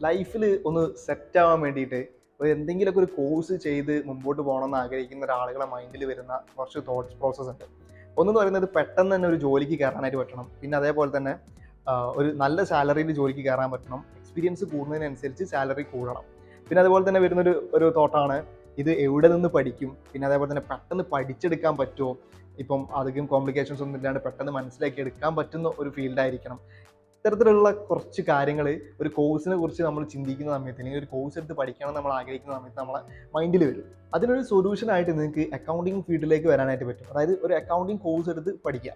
ലൈഫിൽ ഒന്ന് സെറ്റ് ആവാൻ വേണ്ടിയിട്ട് എന്തെങ്കിലുമൊക്കെ ഒരു കോഴ്സ് ചെയ്ത് മുമ്പോട്ട് പോകണമെന്ന് ആഗ്രഹിക്കുന്ന ഒരാളുകളെ മൈൻഡിൽ വരുന്ന കുറച്ച് തോട്ട്സ് പ്രോസസ്സ് ഉണ്ട്. ഒന്നെന്ന് പറയുന്നത് പെട്ടെന്ന് തന്നെ ഒരു ജോലിക്ക് കയറാനായിട്ട് പറ്റണം. പിന്നെ അതേപോലെ തന്നെ ഒരു നല്ല സാലറിയിൽ ജോലിക്ക് കയറാൻ പറ്റണം. എക്സ്പീരിയൻസ് കൂടുന്നതിനനുസരിച്ച് സാലറി കൂടണം. പിന്നെ അതുപോലെ തന്നെ വരുന്നൊരു തോട്ടാണ് ഇത് എവിടെ നിന്ന് പഠിക്കും, പിന്നെ അതേപോലെ തന്നെ പെട്ടെന്ന് പഠിച്ചെടുക്കാൻ പറ്റുമോ, ഇപ്പം അധികം കോംപ്ലിക്കേഷൻസ് ഒന്നും ഇല്ലാണ്ട് പെട്ടെന്ന് മനസ്സിലാക്കി എടുക്കാൻ പറ്റുന്ന ഒരു ഫീൽഡായിരിക്കണം. ഇത്തരത്തിലുള്ള കുറച്ച് കാര്യങ്ങൾ ഒരു കോഴ്സിനെ കുറിച്ച് നമ്മൾ ചിന്തിക്കുന്ന സമയത്ത്, അല്ലെങ്കിൽ ഒരു കോഴ്സ് എടുത്ത് പഠിക്കണം നമ്മൾ ആഗ്രഹിക്കുന്ന സമയത്ത് നമ്മളെ മൈൻഡിൽ വരും. അതിനൊരു സൊല്യൂഷനായിട്ട് നിങ്ങൾക്ക് അക്കൗണ്ടിങ് ഫീൽഡിലേക്ക് വരാനായിട്ട് പറ്റും. അതായത് ഒരു അക്കൗണ്ടിങ് കോഴ്സ് എടുത്ത് പഠിക്കുക.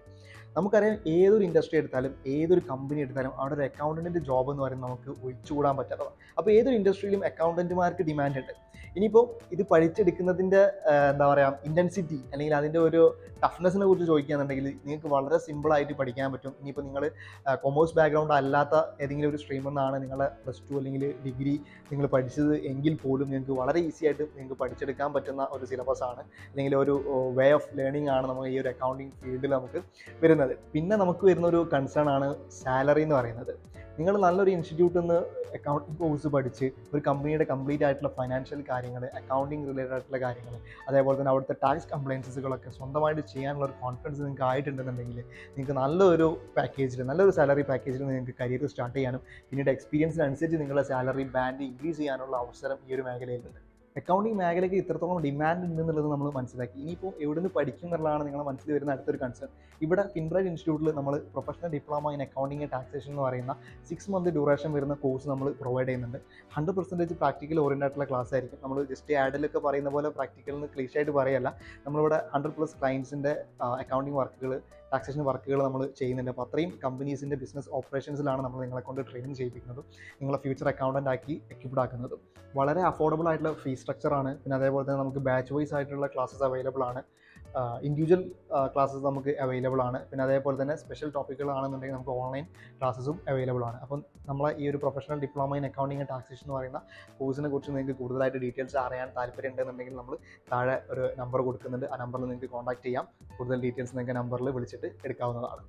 നമുക്കറിയാം, ഏതൊരു ഇൻഡസ്ട്രി എടുത്താലും ഏതൊരു കമ്പനി എടുത്താലും അവിടെ ഒരു അക്കൗണ്ടൻറ്റിൻ്റെ ജോബ് എന്ന് പറയുന്നത് നമുക്ക് ഒഴിച്ചുകൂടാൻ പറ്റാത്തതാണ്. അപ്പോൾ ഏതൊരു ഇൻഡസ്ട്രിയിലും അക്കൗണ്ടൻറ്റുമാർക്ക് ഡിമാൻഡ് ഉണ്ട്. ഇനിയിപ്പോൾ ഇത് പഠിച്ചെടുക്കുന്നതിൻ്റെ എന്താ പറയുക, ഇൻറ്റൻസിറ്റി അല്ലെങ്കിൽ അതിൻ്റെ ഒരു ടഫ്നെസ്സിനെ കുറിച്ച് ചോദിക്കുകയാണെന്നുണ്ടെങ്കിൽ നിങ്ങൾക്ക് വളരെ സിമ്പിളായിട്ട് പഠിക്കാൻ പറ്റും. ഇനിയിപ്പോൾ നിങ്ങൾ കൊമേഴ്സ് ബാക്ക്ഗ്രൗണ്ട് അല്ലാത്ത ഏതെങ്കിലും ഒരു സ്ട്രീമിൽ നിന്നാണ് നിങ്ങളെ പ്ലസ് ടു അല്ലെങ്കിൽ ഡിഗ്രി നിങ്ങൾ പഠിച്ചത് എങ്കിൽ പോലും നിങ്ങൾക്ക് വളരെ ഈസി ആയിട്ട് നിങ്ങൾക്ക് പഠിച്ചെടുക്കാൻ പറ്റുന്ന ഒരു സിലബസ് ആണ്, അല്ലെങ്കിൽ ഒരു വേ ഓഫ് ലേണിംഗ് ആണ് നമുക്ക് ഈ ഒരു അക്കൗണ്ടിങ് ഫീൽഡിൽ നമുക്ക് വരുന്നത്. പിന്നെ നമുക്ക് വരുന്ന ഒരു കൺസേൺ ആണ് സാലറി എന്ന് പറയുന്നത്. നിങ്ങൾ നല്ലൊരു ഇൻസ്റ്റിറ്റ്യൂട്ടിൽ നിന്ന് അക്കൗണ്ടിങ് കോഴ്സ് പഠിച്ച് ഒരു കമ്പനിയുടെ കംപ്ലീറ്റ് ആയിട്ടുള്ള ഫൈനാൻഷ്യൽ കാര്യങ്ങൾ, അക്കൗണ്ടിങ് റിലേറ്റഡ് ആയിട്ടുള്ള കാര്യങ്ങൾ, അതേപോലെ തന്നെ അവിടുത്തെ ടാക്സ് കംപ്ലയൻസുകളൊക്കെ സ്വന്തമായിട്ട് ചെയ്യാനുള്ള ഒരു കോൺഫിഡൻസ് നിങ്ങൾക്ക് ആയിട്ടുണ്ടെന്നുണ്ടെങ്കിൽ നിങ്ങൾക്ക് നല്ലൊരു പാക്കേജിൽ, നല്ലൊരു സാലറി പാക്കേജിൽ നിങ്ങൾക്ക് കരിയർ സ്റ്റാർട്ട് ചെയ്യാനും പിന്നീട് എക്സ്പീരിയൻസിനനുസരിച്ച് നിങ്ങളുടെ സാലറി ബാൻഡ് ഇൻക്രീസ് ചെയ്യാനുള്ള അവസരം ഈ ഒരു മേഖലയിലുണ്ട്. അക്കൗണ്ടിങ് മേഖലയ്ക്ക് ഇത്രത്തോളം ഡിമാൻഡ് ഉണ്ടെന്നുള്ളത് നമ്മൾ മനസ്സിലാക്കി. ഇനിയിപ്പോൾ എവിടെ നിന്ന് പഠിക്കും എന്നുള്ളതാണ് നിങ്ങളുടെ മനസ്സിൽ വരുന്ന അടുത്തൊരു കൺസേൺ. ഇവിടെ ഫിൻബ്രൈറ്റ് ഇൻസ്റ്റിറ്റ്യൂട്ടിൽ നമ്മൾ professional diploma in accounting and taxation എന്ന് പറയുന്ന 6 മന്ത് ഡ്യൂറേഷൻ വരുന്ന കോഴ്സ് നമ്മൾ പ്രൊവൈഡ് ചെയ്യുന്നുണ്ട്. 100% പ്രാക്ടിക്കൽ ഓറിയൻറ്റഡ് ആയിട്ടുള്ള ക്ലാസ് ആയിരിക്കും. നമ്മൾ ജസ്റ്റ് ആഡിലൊക്കെ പറയുന്ന പോലെ പ്രാക്ടിക്കൽ എന്ന് ക്ലീഷായിട്ട് പറയല്ല. നമ്മളിവിടെ 100+ ക്ലയൻസിൻ്റെ അക്കൗണ്ടിങ് വർക്കുകൾ, ടാക്സേഷൻ വർക്കുകൾ നമ്മൾ ചെയ്യുന്നുണ്ട്. അപ്പോൾ അത്രയും കമ്പനീസിൻ്റെ ബിസിനസ് ഓപ്പറേഷൻസിലാണ് നമ്മൾ നിങ്ങളെ കൊണ്ട് ട്രെയിനിങ് ചെയ്യിപ്പിക്കുന്നതും നിങ്ങളെ ഫ്യൂച്ചർ അക്കൗണ്ടൻ്റ് ആക്കി എക്യുപ്ഡ് ആക്കുന്നതും. വളരെ അഫോർഡബിൾ ആയിട്ടുള്ള ഫീസ് സ്ട്രക്ചറാണ്. പിന്നെ അതേപോലെ തന്നെ നമുക്ക് ബാച്ച് വൈസ് ആയിട്ടുള്ള ക്ലാസ്സസ് അവൈലബിൾ ആണ്. ഇൻഡിവിജ്വൽ ക്ലാസ്സസ് നമുക്ക് അവൈലബിൾ ആണ്. പിന്നെ അതേപോലെ തന്നെ സ്പെഷ്യൽ ടോപ്പിക്കുകളാണെന്നുണ്ടെങ്കിൽ നമുക്ക് ഓൺലൈൻ ക്ലാസ്സസും അവൈലബിൾ ആണ്. അപ്പം നമ്മളെ ഈ ഒരു professional diploma in accounting and taxation എന്ന് പറയുന്ന കോഴ്സിനെ കുറിച്ച് നിങ്ങൾക്ക് കൂടുതലായിട്ട് ഡീറ്റെയിൽസ് അറിയാൻ താല്പര്യം ഉണ്ടെന്നുണ്ടെങ്കിൽ നമ്മൾ താഴെ ഒരു നമ്പർ കൊടുക്കുന്നുണ്ട്. ആ നമ്പറിൽ നിങ്ങൾക്ക് കോൺടാക്ട് ചെയ്യാം. കൂടുതൽ ഡീറ്റെയിൽസ് നിങ്ങൾക്ക് നമ്പറിൽ വിളിച്ചിട്ട് എടുക്കാവുന്നതാണ്.